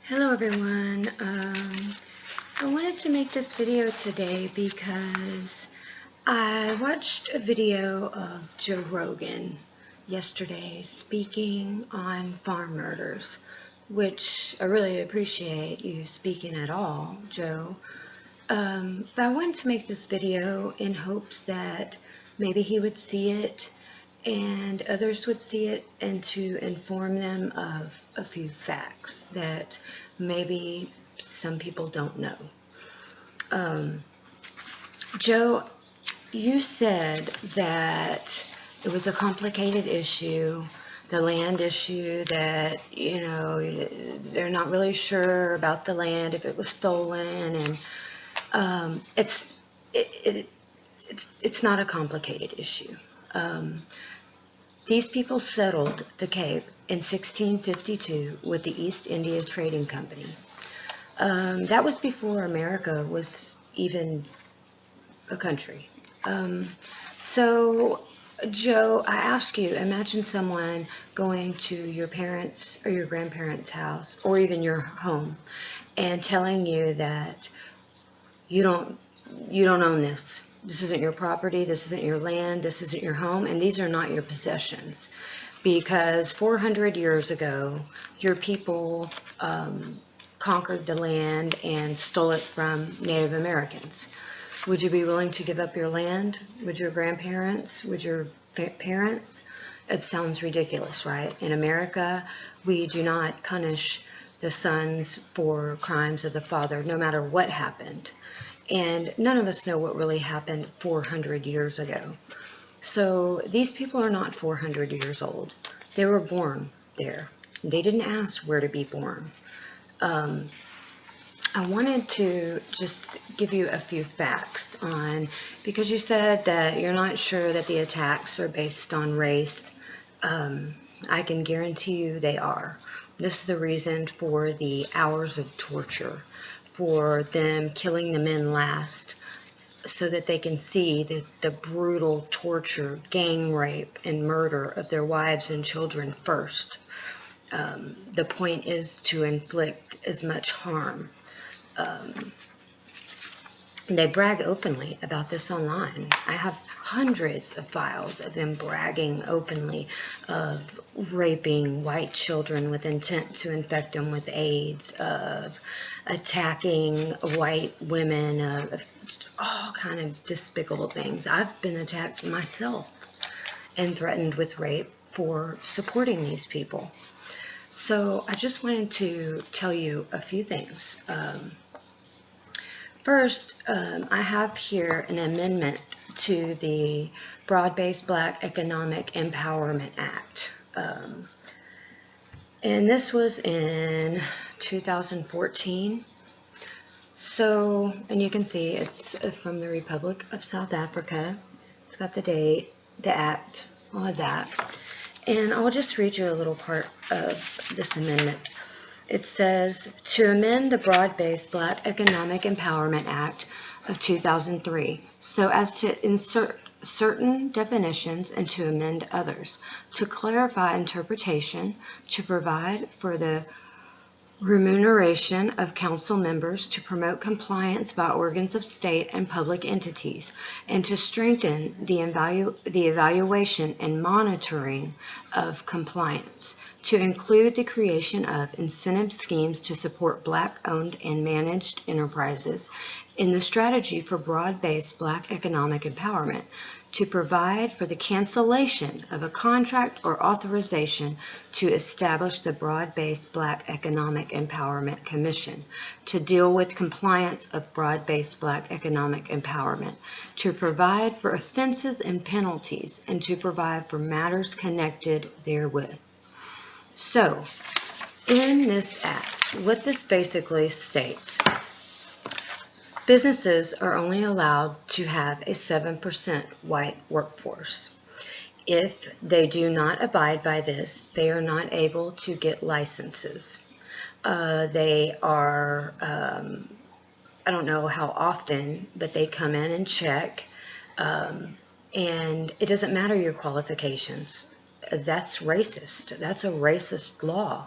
Hello everyone. I wanted to make this video today because I watched a video of Joe Rogan yesterday speaking on farm murders, which I really appreciate you speaking at all, Joe. But I wanted to make this video in hopes that maybe he would see it and others would see it, and to inform them of a few facts that maybe some people don't know. Joe, you said that it was a complicated issue, the land issue, that, they're not really sure about the land, if it was stolen, and it's not a complicated issue. These people settled the Cape in 1652 with the East India Trading Company. That was before America was even a country. So, Joe, I ask you, imagine someone going to your parents' or your grandparents' house, or even your home, and telling you that you don't own this. This isn't your property, this isn't your land, this isn't your home, and these are not your possessions. Because 400 years ago, your people conquered the land and stole it from Native Americans. Would you be willing to give up your land? Would your grandparents? Would your parents? It sounds ridiculous, right? In America, we do not punish the sons for crimes of the father, no matter what happened. And none of us know what really happened 400 years ago. So these people are not 400 years old. They were born there. They didn't ask where to be born. I wanted to just give you a few facts on, because you said that you're not sure that the attacks are based on race. I can guarantee you they are. This is the reason for the hours of torture, for them killing the men last, so that they can see the brutal torture, gang rape, and murder of their wives and children first. The point is to inflict as much harm. They brag openly about this online. I have hundreds of files of them bragging openly of raping white children with intent to infect them with AIDS, of attacking white women, of all kind of despicable things. I've been attacked myself and threatened with rape for supporting these people. So I just wanted to tell you a few things. First, I have here an amendment to the Broad-Based Black Economic Empowerment Act. And this was in 2014. So, and you can see it's from the Republic of South Africa. It's got the date, the act, all of that. And I'll just read you a little part of this amendment. It says, to amend the Broad-Based Black Economic Empowerment Act of 2003 so as to insert certain definitions and to amend others, to clarify interpretation, to provide for the remuneration of council members, to promote compliance by organs of state and public entities, and to strengthen the evaluation and monitoring of compliance, to include the creation of incentive schemes to support Black-owned and managed enterprises in the strategy for broad-based Black economic empowerment, to provide for the cancellation of a contract or authorization to establish the Broad-Based Black Economic Empowerment Commission, to deal with compliance of Broad-Based Black Economic Empowerment, to provide for offenses and penalties, and to provide for matters connected therewith. So, in this act, what this basically states, businesses are only allowed to have a 7% white workforce. If they do not abide by this, they are not able to get licenses. They are, I don't know how often, but they come in and check, and it doesn't matter your qualifications. That's racist. That's a racist law.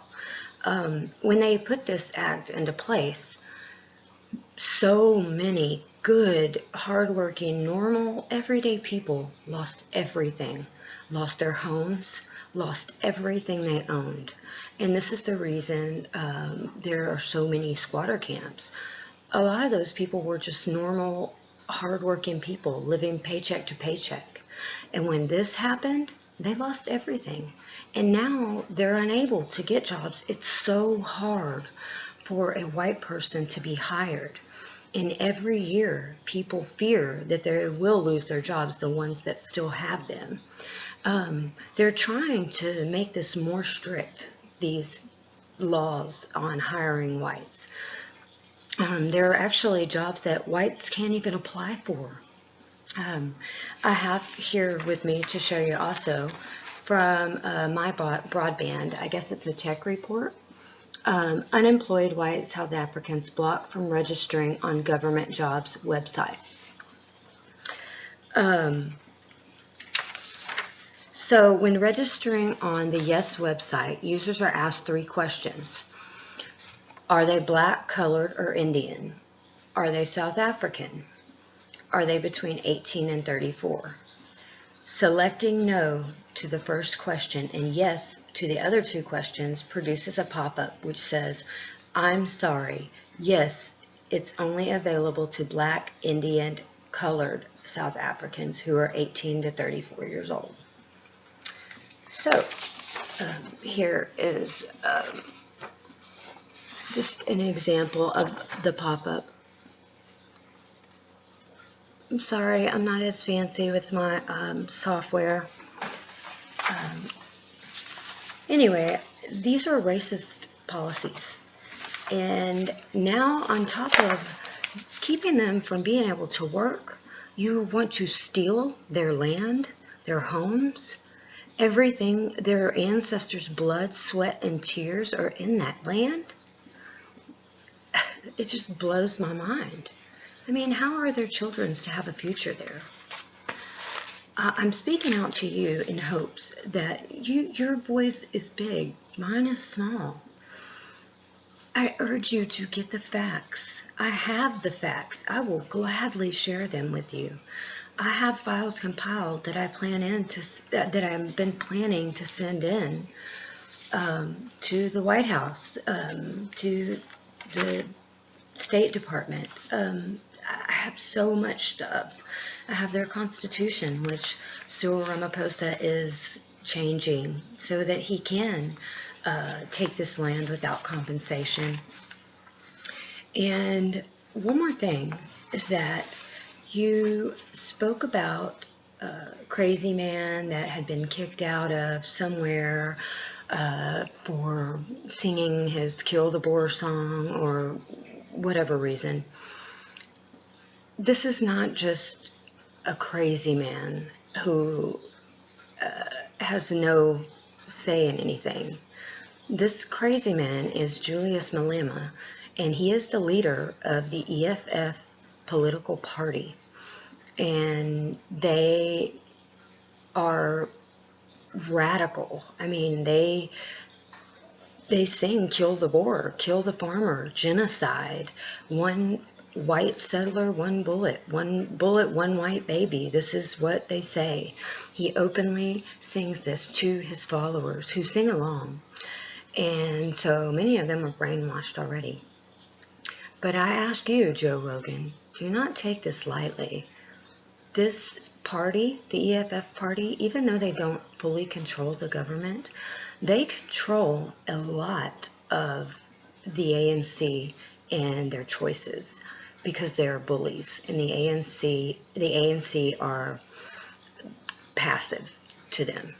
When they put this act into place, so many good, hardworking, normal, everyday people lost everything, lost their homes, lost everything they owned. And this is the reason there are so many squatter camps. A lot of those people were just normal, hardworking people living paycheck to paycheck. And when this happened, they lost everything. And now they're unable to get jobs. It's so hard for a white person to be hired. And every year, people fear that they will lose their jobs, the ones that still have them. They're trying to make this more strict, these laws on hiring whites. There are actually jobs that whites can't even apply for. I have here with me to show you also from my broadband, I guess it's a tech report. Unemployed white South Africans blocked from registering on government jobs website. So when registering on the Yes website, users are asked 3 questions. Are they black, colored, or Indian? Are they South African? Are they between 18 and 34? Selecting no to the first question and yes to the other 2 questions produces a pop-up which says, I'm sorry, yes, it's only available to black, Indian, colored South Africans who are 18 to 34 years old. So here is just an example of the pop-up. I'm sorry, I'm not as fancy with my software. Anyway, these are racist policies. And now on top of keeping them from being able to work, you want to steal their land, their homes, everything, their ancestors' blood, sweat, and tears are in that land. It just blows my mind. I mean, how are their children to have a future there? I'm speaking out to you in hopes that your voice is big, mine is small. I urge you to get the facts. I have the facts. I will gladly share them with you. I have files compiled that I've been planning to send in to the White House, to the State Department. I have so much stuff. I have their constitution, which Cyril Ramaphosa is changing so that he can take this land without compensation. And one more thing is that you spoke about a crazy man that had been kicked out of somewhere for singing his Kill the Boer song or whatever reason. This is not just a crazy man who has no say in anything. This crazy man is Julius Malema, and he is the leader of the EFF political party. And they are radical. I mean, they sing Kill the Boer, Kill the Farmer, genocide, one white settler, one bullet, one white baby. This is what they say. He openly sings this to his followers who sing along. And so many of them are brainwashed already. But I ask you, Joe Rogan, do not take this lightly. This party, the EFF party, even though they don't fully control the government, they control a lot of the ANC and their choices because they're bullies, and the ANC are passive to them.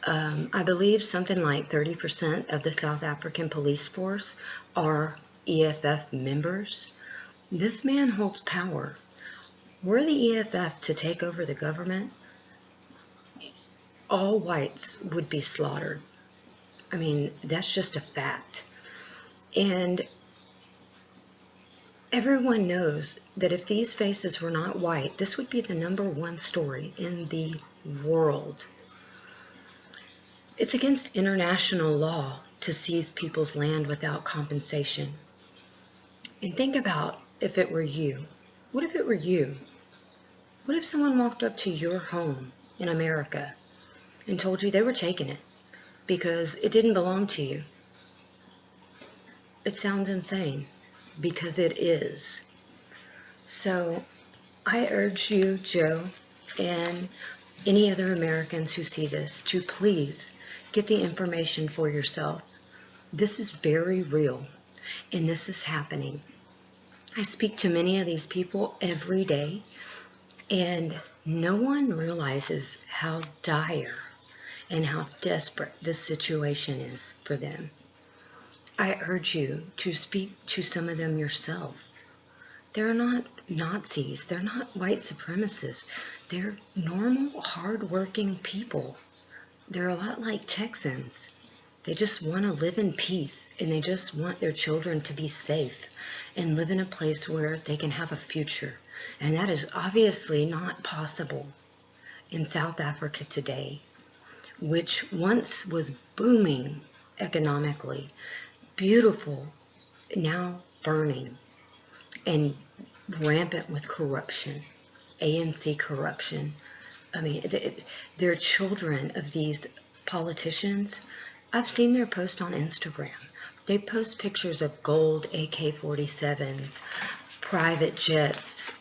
I believe something like 30% of the South African police force are EFF members. This man holds power. Were the EFF to take over the government, all whites would be slaughtered. I mean, that's just a fact. And everyone knows that if these faces were not white, this would be the #1 story in the world. It's against international law to seize people's land without compensation. And think about if it were you. What if it were you? What if someone walked up to your home in America and told you they were taking it because it didn't belong to you? It sounds insane, because it is. So I urge you, Joe, and any other Americans who see this, to please get the information for yourself. This is very real, and this is happening. I speak to many of these people every day, and no one realizes how dire and how desperate this situation is for them. I urge you to speak to some of them yourself. They're not Nazis. They're not white supremacists. They're normal, hard-working people. They're a lot like Texans. They just want to live in peace, and they just want their children to be safe and live in a place where they can have a future. And that is obviously not possible in South Africa today, which once was booming economically, beautiful, now burning, and rampant with corruption, ANC corruption. I mean, they're children of these politicians. I've seen their post on Instagram. They post pictures of gold AK-47s, private jets,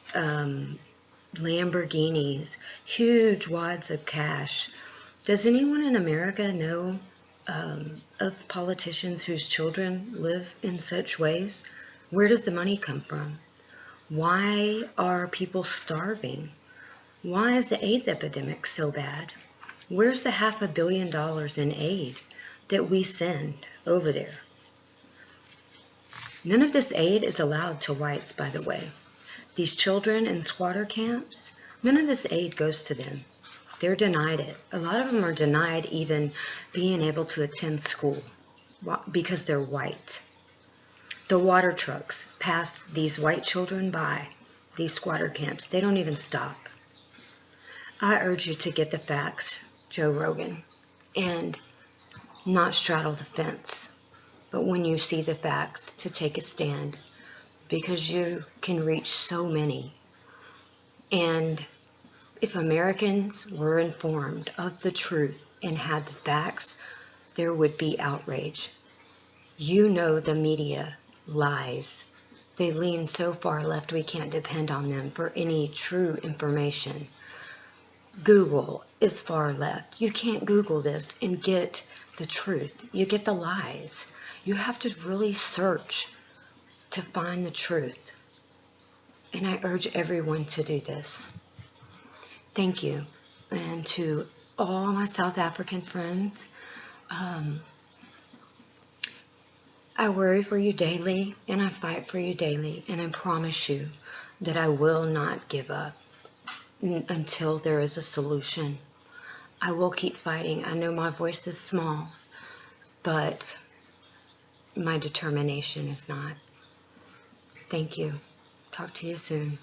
Lamborghinis, huge wads of cash. Does anyone in America know of politicians whose children live in such ways? Where does the money come from? Why are people starving? Why is the AIDS epidemic so bad? Where's the $500 million in aid that we send over there? None of this aid is allowed to whites, by the way. These children in squatter camps, none of this aid goes to them. They're denied it. A lot of them are denied even being able to attend school because they're white. The water trucks pass these white children by, these squatter camps. They don't even stop. I urge you to get the facts, Joe Rogan, and not straddle the fence. But when you see the facts, to take a stand, because you can reach so many. And if Americans were informed of the truth and had the facts, there would be outrage. You know the media lies. They lean so far left we can't depend on them for any true information. Google is far left. You can't Google this and get the truth. You get the lies. You have to really search to find the truth. And I urge everyone to do this. Thank you. And to all my South African friends, I worry for you daily, and I fight for you daily, and I promise you that I will not give up until there is a solution. I will keep fighting. I know my voice is small, but my determination is not. Thank you. Talk to you soon.